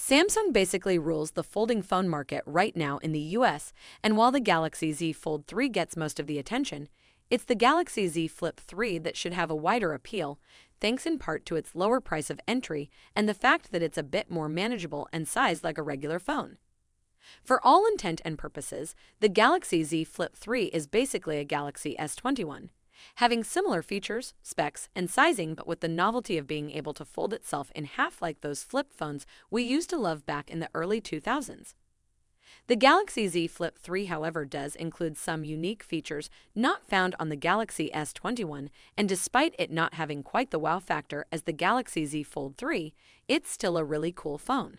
Samsung basically rules the folding phone market right now in the US, and while the Galaxy Z Fold 3 gets most of the attention, it's the Galaxy Z Flip 3 that should have a wider appeal, thanks in part to its lower price of entry and the fact that it's a bit more manageable and sized like a regular phone. For all intent and purposes, the Galaxy Z Flip 3 is basically a Galaxy S21, having similar features, specs, and sizing but with the novelty of being able to fold itself in half like those flip phones we used to love back in the early 2000s. The Galaxy Z Flip 3, however, does include some unique features not found on the Galaxy S21, and despite it not having quite the wow factor as the Galaxy Z Fold 3, it's still a really cool phone.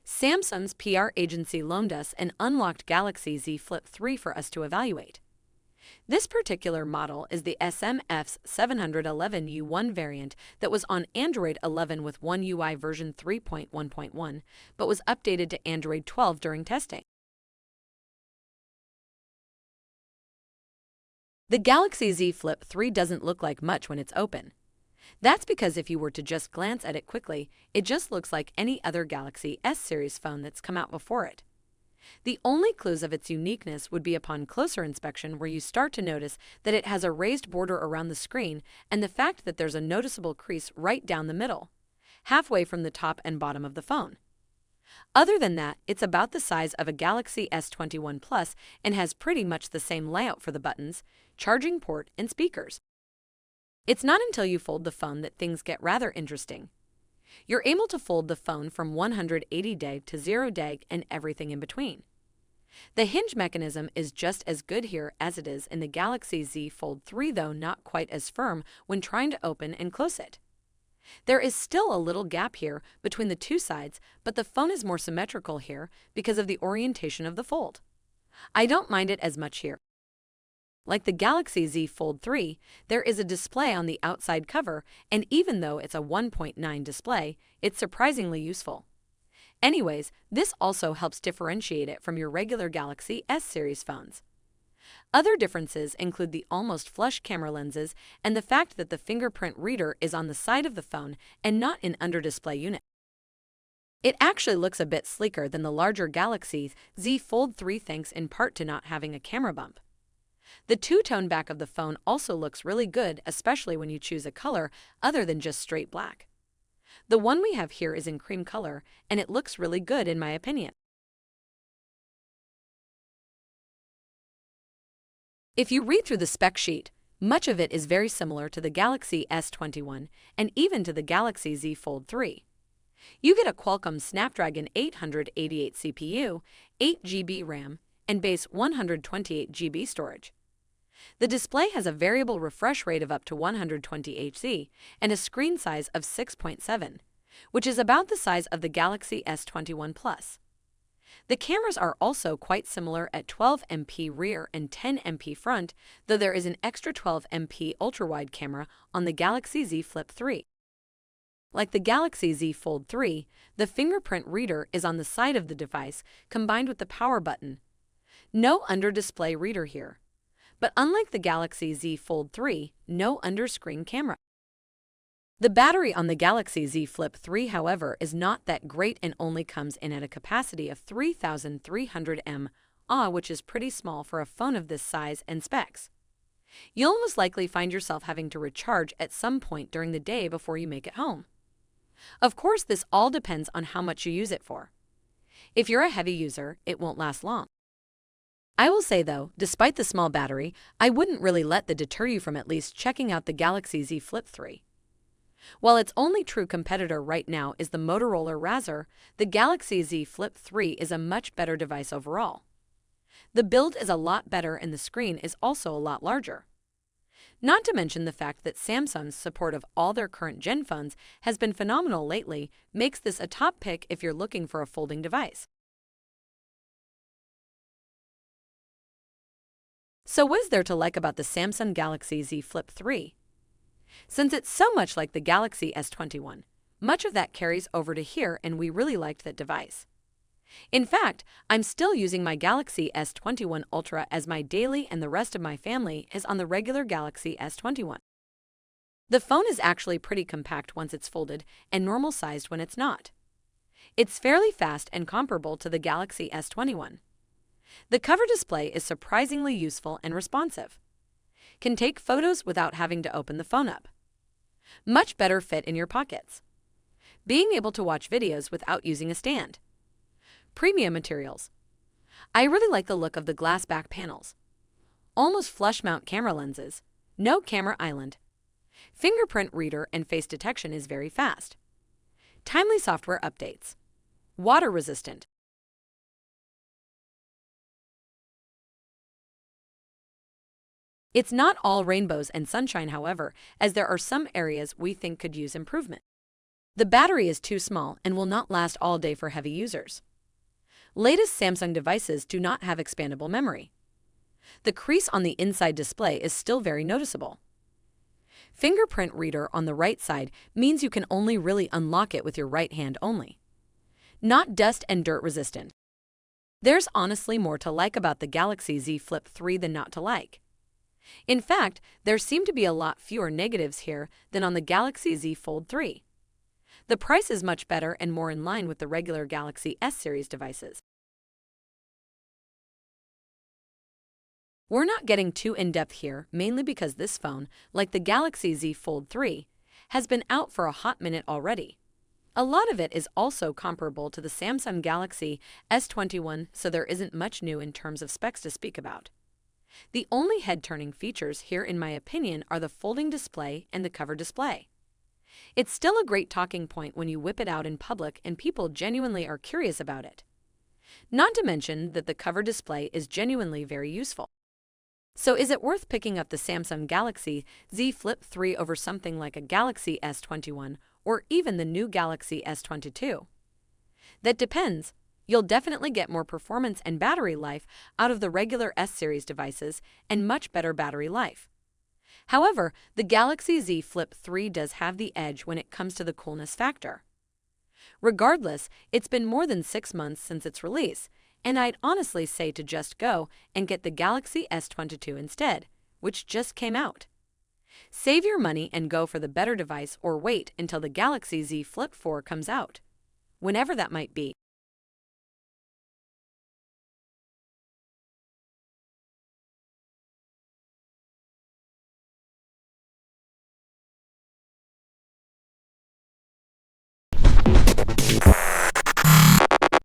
Samsung's PR agency loaned us an unlocked Galaxy Z Flip 3 for us to evaluate. This particular model is the SMF's 711U1 variant that was on Android 11 with One UI version 3.1.1, but was updated to Android 12 during testing. The Galaxy Z Flip 3 doesn't look like much when it's open. That's because if you were to just glance at it quickly, it just looks like any other Galaxy S series phone that's come out before it. The only clues of its uniqueness would be upon closer inspection, where you start to notice that it has a raised border around the screen and the fact that there's a noticeable crease right down the middle, halfway from the top and bottom of the phone. Other than that, it's about the size of a Galaxy S21 Plus and has pretty much the same layout for the buttons, charging port, and speakers. It's not until you fold the phone that things get rather interesting. You're able to fold the phone from 180 deg to 0 deg and everything in between. The hinge mechanism is just as good here as it is in the Galaxy Z Fold 3, though not quite as firm when trying to open and close it. There is still a little gap here between the two sides, but the phone is more symmetrical here because of the orientation of the fold. I don't mind it as much here. Like the Galaxy Z Fold 3, there is a display on the outside cover, and even though it's a 1.9 display, it's surprisingly useful. Anyways, this also helps differentiate it from your regular Galaxy S series phones. Other differences include the almost flush camera lenses and the fact that the fingerprint reader is on the side of the phone and not in under-display unit. It actually looks a bit sleeker than the larger Galaxy Z Fold 3 thanks in part to not having a camera bump. The two-tone back of the phone also looks really good, especially when you choose a color other than just straight black. The one we have here is in cream color, and it looks really good in my opinion. If you read through the spec sheet, much of it is very similar to the Galaxy S21 and even to the Galaxy Z Fold 3. You get a Qualcomm Snapdragon 888 CPU, 8 GB RAM, and base 128 GB storage. The display has a variable refresh rate of up to 120 Hz and a screen size of 6.7, which is about the size of the Galaxy S21 Plus. The cameras are also quite similar at 12 MP rear and 10 MP front, though there is an extra 12 MP ultra-wide camera on the Galaxy Z Flip 3. Like the Galaxy Z Fold 3, the fingerprint reader is on the side of the device combined with the power button. No under-display reader here. But unlike the Galaxy Z Fold 3, no under-screen camera. The battery on the Galaxy Z Flip 3, however, is not that great and only comes in at a capacity of 3,300 mAh, which is pretty small for a phone of this size and specs. You'll most likely find yourself having to recharge at some point during the day before you make it home. Of course, this all depends on how much you use it for. If you're a heavy user, it won't last long. I will say though, despite the small battery, I wouldn't really let that deter you from at least checking out the Galaxy Z Flip 3. While its only true competitor right now is the Motorola Razr, the Galaxy Z Flip 3 is a much better device overall. The build is a lot better and the screen is also a lot larger. Not to mention the fact that Samsung's support of all their current gen phones has been phenomenal lately, makes this a top pick if you're looking for a folding device. So what is there to like about the Samsung Galaxy Z Flip 3? Since it's so much like the Galaxy S21, much of that carries over to here and we really liked that device. In fact, I'm still using my Galaxy S21 Ultra as my daily and the rest of my family is on the regular Galaxy S21. The phone is actually pretty compact once it's folded and normal sized when it's not. It's fairly fast and comparable to the Galaxy S21. The cover display is surprisingly useful and responsive. Can take photos without having to open the phone up. Much better fit in your pockets. Being able to watch videos without using a stand. Premium materials. I really like the look of the glass back panels. Almost flush mount camera lenses. No camera island. Fingerprint reader and face detection is very fast. Timely software updates. Water resistant. It's not all rainbows and sunshine, however, as there are some areas we think could use improvement. The battery is too small and will not last all day for heavy users. Latest Samsung devices do not have expandable memory. The crease on the inside display is still very noticeable. Fingerprint reader on the right side means you can only really unlock it with your right hand only. Not dust and dirt resistant. There's honestly more to like about the Galaxy Z Flip 3 than not to like. In fact, there seem to be a lot fewer negatives here than on the Galaxy Z Fold 3. The price is much better and more in line with the regular Galaxy S series devices. We're not getting too in-depth here, mainly because this phone, like the Galaxy Z Fold 3, has been out for a hot minute already. A lot of it is also comparable to the Samsung Galaxy S21, so there isn't much new in terms of specs to speak about. The only head-turning features here, in my opinion, are the folding display and the cover display. It's still a great talking point when you whip it out in public and people genuinely are curious about it. Not to mention that the cover display is genuinely very useful. So is it worth picking up the Samsung Galaxy Z Flip 3 over something like a Galaxy S21 or even the new Galaxy S22? That depends. You'll definitely get more performance and battery life out of the regular S-series devices and much better battery life. However, the Galaxy Z Flip 3 does have the edge when it comes to the coolness factor. Regardless, it's been more than 6 months since its release, and I'd honestly say to just go and get the Galaxy S22 instead, which just came out. Save your money and go for the better device or wait until the Galaxy Z Flip 4 comes out, whenever that might be.